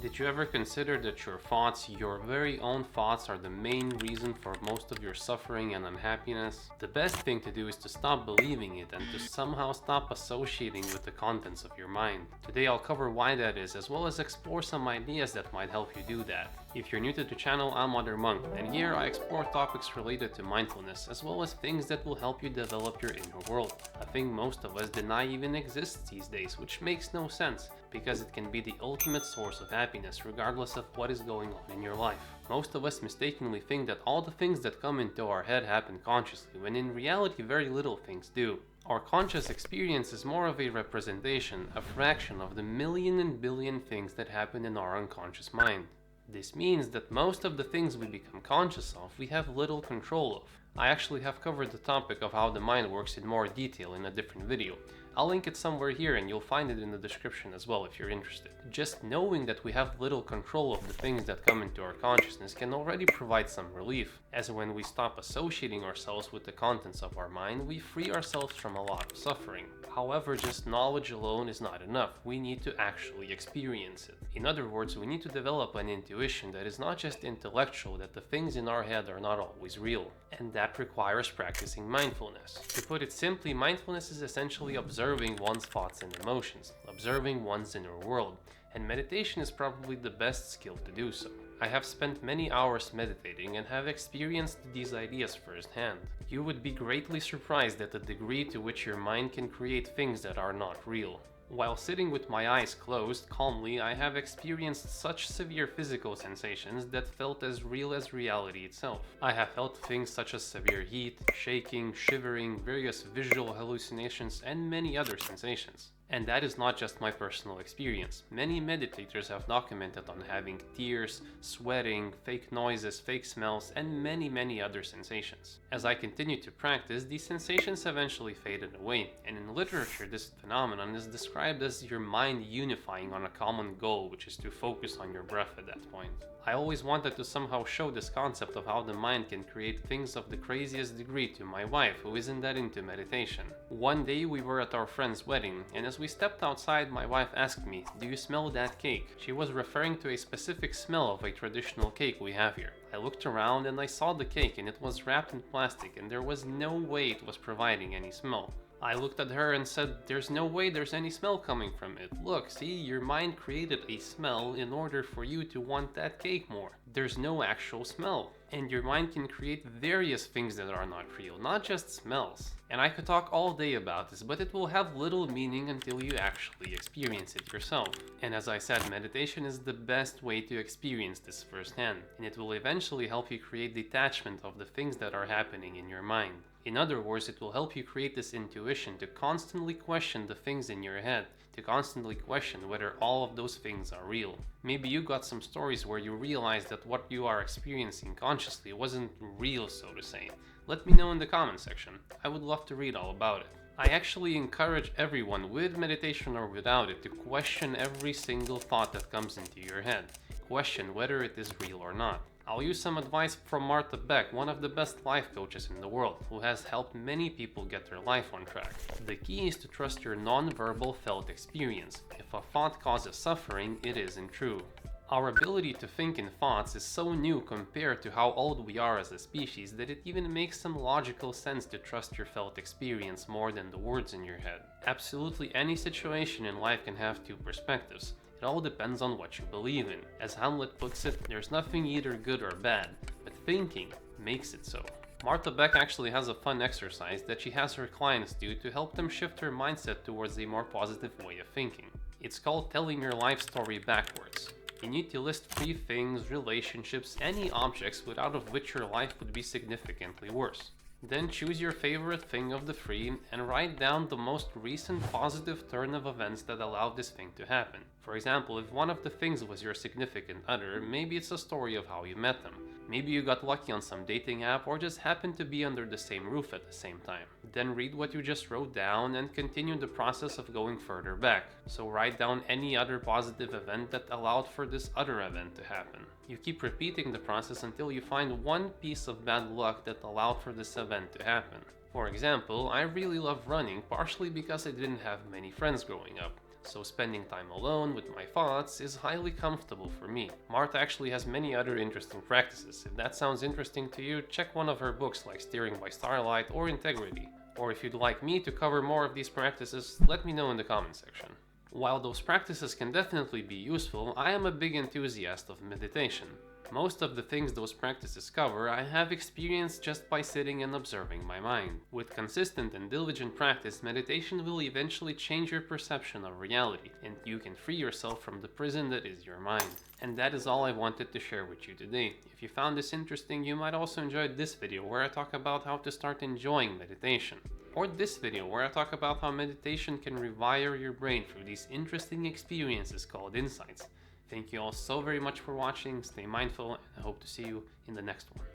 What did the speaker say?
Did you ever consider that your thoughts, your very own thoughts, are the main reason for most of your suffering and unhappiness? The best thing to do is to stop believing it and to somehow stop associating with the contents of your mind. Today I'll cover why that is, as well as explore some ideas that might help you do that. If you're new to the channel, I'm Other Monk, and here I explore topics related to mindfulness, as well as things that will help you develop your inner world. A thing most of us deny even exists these days, which makes no sense, because it can be the ultimate source of happiness regardless of what is going on in your life. Most of us mistakenly think that all the things that come into our head happen consciously, when in reality very little things do. Our conscious experience is more of a representation, a fraction of the million and billion things that happen in our unconscious mind. This means that most of the things we become conscious of, we have little control of. I actually have covered the topic of how the mind works in more detail in a different video. I'll link it somewhere here and you'll find it in the description as well if you're interested. Just knowing that we have little control of the things that come into our consciousness can already provide some relief, as when we stop associating ourselves with the contents of our mind, we free ourselves from a lot of suffering. However, just knowledge alone is not enough. We need to actually experience it. In other words, we need to develop an intuition that is not just intellectual, that the things in our head are not always real. And that requires practicing mindfulness. To put it simply, mindfulness is essentially observing one's thoughts and emotions, observing one's inner world, and meditation is probably the best skill to do so. I have spent many hours meditating and have experienced these ideas firsthand. You would be greatly surprised at the degree to which your mind can create things that are not real. While sitting with my eyes closed calmly, I have experienced such severe physical sensations that felt as real as reality itself. I have felt things such as severe heat, shaking, shivering, various visual hallucinations, and many other sensations. And that is not just my personal experience. Many meditators have documented on having tears, sweating, fake noises, fake smells, and many other sensations. As I continued to practice, these sensations eventually faded away, and in literature this phenomenon is described as your mind unifying on a common goal, which is to focus on your breath at that point. I always wanted to somehow show this concept of how the mind can create things of the craziest degree to my wife, who isn't that into meditation. One day we were at our friend's wedding, and as we stepped outside, my wife asked me, "Do you smell that cake?" She was referring to a specific smell of a traditional cake we have here. I looked around and I saw the cake, and it was wrapped in plastic, and there was no way it was providing any smell. I looked at her and said, "There's no way there's any smell coming from it. Look, see, your mind created a smell in order for you to want that cake more. There's no actual smell." And your mind can create various things that are not real, not just smells. And I could talk all day about this, but it will have little meaning until you actually experience it yourself. And as I said, meditation is the best way to experience this firsthand, and it will eventually help you create detachment of the things that are happening in your mind. In other words, it will help you create this intuition to constantly question the things in your head, to constantly question whether all of those things are real. Maybe you got some stories where you realized that what you are experiencing consciously wasn't real, so to say. Let me know in the comment section. I would love to read all about it. I actually encourage everyone, with meditation or without it, to question every single thought that comes into your head. Question whether it is real or not. I'll use some advice from Martha Beck, one of the best life coaches in the world, who has helped many people get their life on track. The key is to trust your non-verbal felt experience. If a thought causes suffering, it isn't true. Our ability to think in thoughts is so new compared to how old we are as a species that it even makes some logical sense to trust your felt experience more than the words in your head. Absolutely any situation in life can have two perspectives. It all depends on what you believe in. As Hamlet puts it, there's nothing either good or bad, but thinking makes it so. Martha Beck actually has a fun exercise that she has her clients do to help them shift their mindset towards a more positive way of thinking. It's called telling your life story backwards. You need to list 3 things, relationships, any objects without of which your life would be significantly worse. Then choose your favorite thing of the 3 and write down the most recent positive turn of events that allowed this thing to happen. For example, if one of the things was your significant other, maybe it's a story of how you met them. Maybe you got lucky on some dating app or just happened to be under the same roof at the same time. Then read what you just wrote down and continue the process of going further back. So write down any other positive event that allowed for this other event to happen. You keep repeating the process until you find one piece of bad luck that allowed for this event to happen. For example, I really love running, partially because I didn't have many friends growing up. so spending time alone with my thoughts is highly comfortable for me. Martha actually has many other interesting practices. If that sounds interesting to you, check one of her books like Steering by Starlight or Integrity. Or if you'd like me to cover more of these practices, let me know in the comment section. While those practices can definitely be useful, I am a big enthusiast of meditation. Most of the things those practices cover I have experienced just by sitting and observing my mind. With consistent and diligent practice, meditation will eventually change your perception of reality, and you can free yourself from the prison that is your mind. And that is all I wanted to share with you today. If you found this interesting, you might also enjoy this video where I talk about how to start enjoying meditation. Or this video where I talk about how meditation can rewire your brain through these interesting experiences called insights. Thank you all so very much for watching, stay mindful, and I hope to see you in the next one.